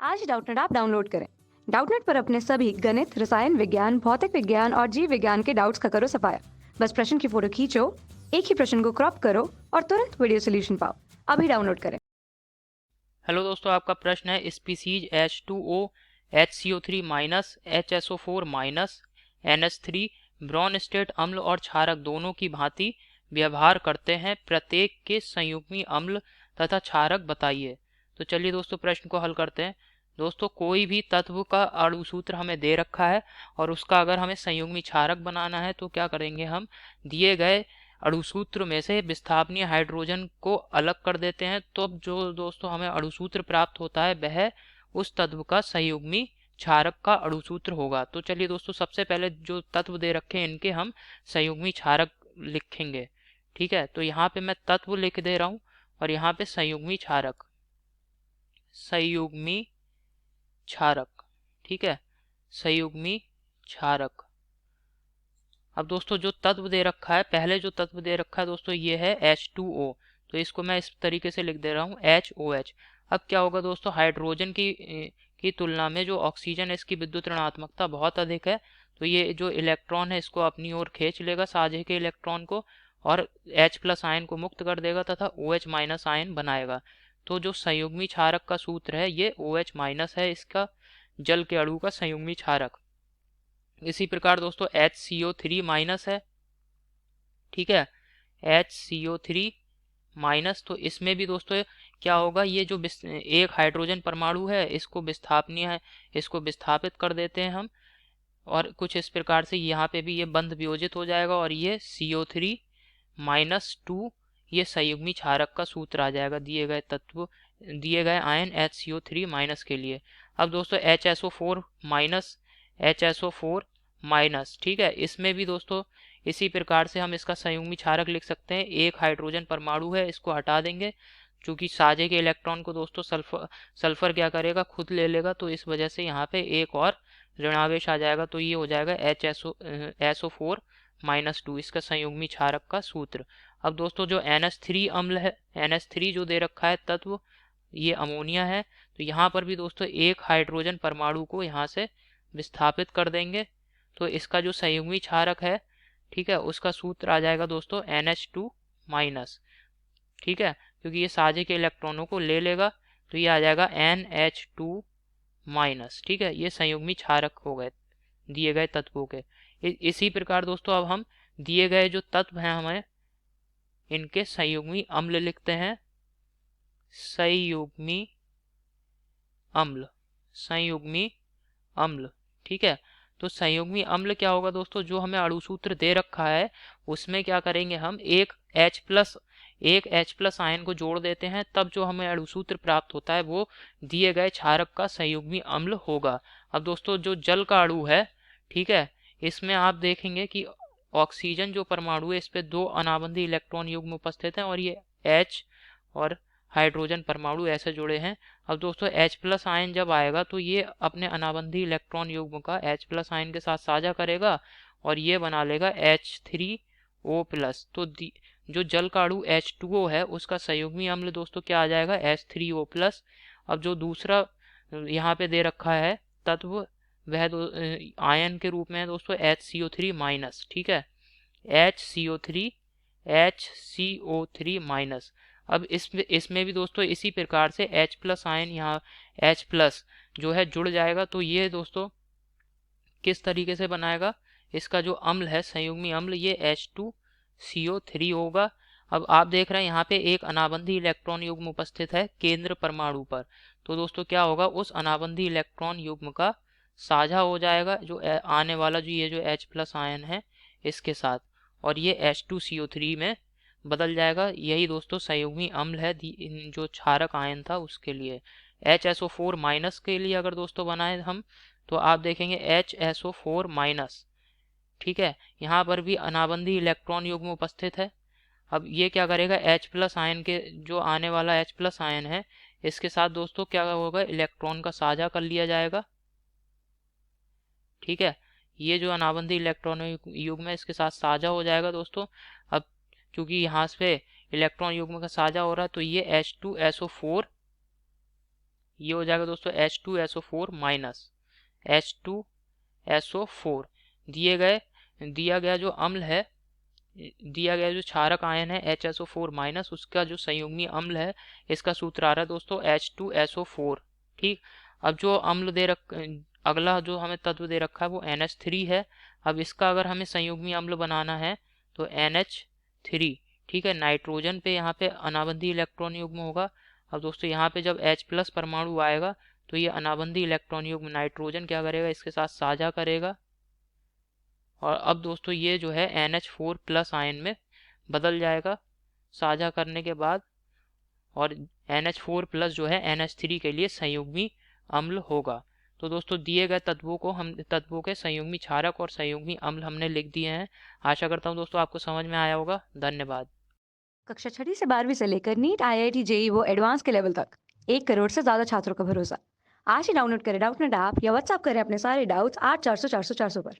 आज Doubtnut app download करें। Doubtnut पर अपने सभी गणित, रसायन विज्ञान, भौतिक विज्ञान और जीव विज्ञान के डाउट्स का करो सफाया। बस प्रश्न की फोटो खींचो, एक ही प्रश्न को क्रॉप करो और तुरंत वीडियो सोल्यूशन पाओ। अभी डाउनलोड करें। हेलो दोस्तों, आपका प्रश्न है species H2O HCO3 minus HSO4 minus NH3 Bronsted अम्ल और क्षारक दोनों की भांति व्यवहार करते हैं, प्रत्येक के संयुग्मी अम्ल तथा क्षारक बताइए। तो चलिए दोस्तों प्रश्न को हल करते हैं। दोस्तों कोई भी तत्व का अणु सूत्र हमें दे रखा है और उसका अगर हमें संयुग्मी क्षारक बनाना है तो क्या करेंगे, हम दिए गए अणुसूत्र में से विस्थापनीय हाइड्रोजन को अलग कर देते हैं, तो अब जो दोस्तों हमें अणुसूत्र प्राप्त होता है वह उस तत्व का संयुग्मी क्षारक का अणुसूत्र होगा। तो चलिए दोस्तों सबसे पहले जो तत्व दे रखे हैं इनके हम संयुग्मी क्षारक लिखेंगे। ठीक है, तो यहाँ पे मैं तत्व लिख दे रहा हूँ और यहाँ पे संयुग्मी क्षारक, संयुग्मी क्षारक। ठीक है, संयुग्मी क्षारक। अब दोस्तों जो तत्व दे रखा है, पहले जो तत्व दे रखा है दोस्तों ये है H2O, तो इसको मैं इस तरीके से लिख दे रहा हूँ HOH। अब क्या होगा दोस्तों, हाइड्रोजन की तुलना में जो ऑक्सीजन है इसकी विद्युत ऋणात्मकता बहुत अधिक है, तो ये जो इलेक्ट्रॉन है इसको अपनी ओर खींच लेगा साझे के इलेक्ट्रॉन को और H+ आयन को मुक्त कर देगा तथा OH- आयन बनाएगा। तो जो संयुग्मी क्षारक का सूत्र है ये OH- है, इसका जल के अणु का संयुग्मी क्षारक। इसी प्रकार दोस्तों HCO3 माइनस है। ठीक है, HCO3 माइनस, तो इसमें भी दोस्तों क्या होगा, ये जो एक हाइड्रोजन परमाणु है इसको विस्थापनीय है, इसको विस्थापित कर देते हैं हम और कुछ इस प्रकार से यहाँ पे भी ये बंध वियोजित हो जाएगा और ये CO3-2 ये संयुग्मी क्षारक का सूत्र आ जाएगा दिए गए तत्व, दिए गए आयन HCO3 माइनस के लिए। अब दोस्तों HSO4 माइनस, HSO4 माइनस, ठीक है, इसमें भी दोस्तों इसी प्रकार से हम इसका संयुग्मी क्षारक लिख सकते हैं। एक हाइड्रोजन परमाणु है इसको हटा देंगे, क्योंकि साझे के इलेक्ट्रॉन को दोस्तों सल्फर क्या करेगा, खुद ले लेगा, तो इस वजह से यहाँ पे एक और ऋणावेश आ जाएगा, तो ये हो जाएगा SO4-2 इसका संयुग्मी क्षारक का सूत्र। अब दोस्तों जो NH3 अम्ल है, NH3 जो दे रखा है तत्व, ये अमोनिया है, तो यहाँ पर भी दोस्तों एक हाइड्रोजन परमाणु को यहाँ से विस्थापित कर देंगे, तो इसका जो संयुग्मी क्षारक है, ठीक है, उसका सूत्र आ जाएगा दोस्तों NH2 माइनस। ठीक है, क्योंकि ये साझे के इलेक्ट्रॉनों को ले लेगा, तो ये आ जाएगा NH2 माइनस। ठीक है, ये संयुग्मी क्षारक हो गए दिए गए तत्वों के। इसी प्रकार दोस्तों अब हम दिए गए जो तत्व हैं हमें इनके संयुग्मी अम्ल लिखते हैं, संयुग्मी अम्ल, संयुग्मी अम्ल। ठीक है, तो संयुग्मी अम्ल क्या होगा दोस्तों, जो हमें अणुसूत्र दे रखा है उसमें क्या करेंगे, हम एक H+ आयन को जोड़ देते हैं, तब जो हमें अणुसूत्र प्राप्त होता है वो दिए गए क्षारक का संयुग्मी अम्ल होगा। अब दोस्तों जो जल का अणु है, ठीक है, इसमें आप देखेंगे कि ऑक्सीजन जो परमाणु है इस पे 2 अनाबंधी इलेक्ट्रॉन युग्म उपस्थित हैं और ये H और हाइड्रोजन परमाणु ऐसे जुड़े हैं। अब दोस्तों H+ आयन जब आएगा तो ये अपने अनाबंधी इलेक्ट्रॉन युग्म का H+ आयन के साथ साझा करेगा और ये बना लेगा H3O+। तो जो जल का अणु H2O है उसका संयुग्मी अम्ल दोस्तों क्या आ जाएगा, H3O+। अब जो दूसरा यहाँ पे दे रखा है तत्व वह आयन के रूप में है दोस्तों HCO3-। ठीक है, HCO3 अब इसमें भी दोस्तों इसी प्रकार से H+ आयन यहाँ H+ जो है जुड़ जाएगा, तो ये दोस्तों किस तरीके से बनाएगा, इसका जो अम्ल है संयुग्मी अम्ल ये H2CO3 होगा। अब आप देख रहे हैं यहाँ पे एक अनाबंधी इलेक्ट्रॉन युग्म उपस्थित है केंद्र परमाणु पर, तो दोस्तों क्या होगा, उस अनाबंधी इलेक्ट्रॉन युग्म का साझा हो जाएगा जो आने वाला जो ये जो H+ आयन है इसके साथ, और ये H2CO3 में बदल जाएगा। यही दोस्तों संयुग्मी अम्ल है जो क्षारक आयन था उसके लिए। HSO4 माइनस के लिए अगर दोस्तों बनाए हम, तो आप देखेंगे HSO4 माइनस, ठीक है, यहाँ पर भी अनाबंधी इलेक्ट्रॉन युग्म उपस्थित है। अब ये क्या करेगा, H+ आयन के जो आने वाला H+ आयन है इसके साथ दोस्तों क्या होगा, इलेक्ट्रॉन का साझा कर लिया जाएगा। ठीक है, ये जो अनाबंधी इलेक्ट्रॉन युग्म है इसके साथ साझा हो जाएगा दोस्तों। अब क्योंकि यहाँ से इलेक्ट्रॉन युग्म का साझा हो रहा है तो ये H2SO4 ये हो जाएगा दोस्तों H2SO4 माइनस H2SO4। दिया गया जो अम्ल है, दिया गया जो क्षारक आयन है HSO4 माइनस, उसका जो संयुग्मी अम्ल है इसका सूत्र आ रहा है दोस्तों H2SO4। ठीक, अब जो अम्ल अगला जो हमें तत्व दे रखा है वो NH3 है। अब इसका अगर हमें संयुग्मी अम्ल बनाना है तो NH3। ठीक है, नाइट्रोजन पे यहाँ पे अनाबंधी इलेक्ट्रॉन युग्म होगा। अब दोस्तों यहाँ पे जब H+ परमाणु आएगा तो ये अनाबंधी इलेक्ट्रॉन युग्म नाइट्रोजन क्या करेगा, इसके साथ साझा करेगा, और अब दोस्तों ये जो है NH4+ आयन में बदल जाएगा साझा करने के बाद, और NH4+ जो है NH3 के लिए संयुग्मी अम्ल होगा। तो दोस्तों दिए गए तत्वों के संयुग्मी क्षारक और संयुग्मी अम्ल हमने लिख दिए हैं। आशा करता हूँ दोस्तों आपको समझ में आया होगा। धन्यवाद। कक्षा 6ठी से 12वीं से लेकर नीट, IIT, जेईई वो एडवांस के लेवल तक 1 करोड़ से ज्यादा छात्रों का भरोसा। आज ही डाउनलोड करें डाउटनेट ऐप या व्हाट्सएप करें अपने सारे डाउट्स 8400 400 400 पर।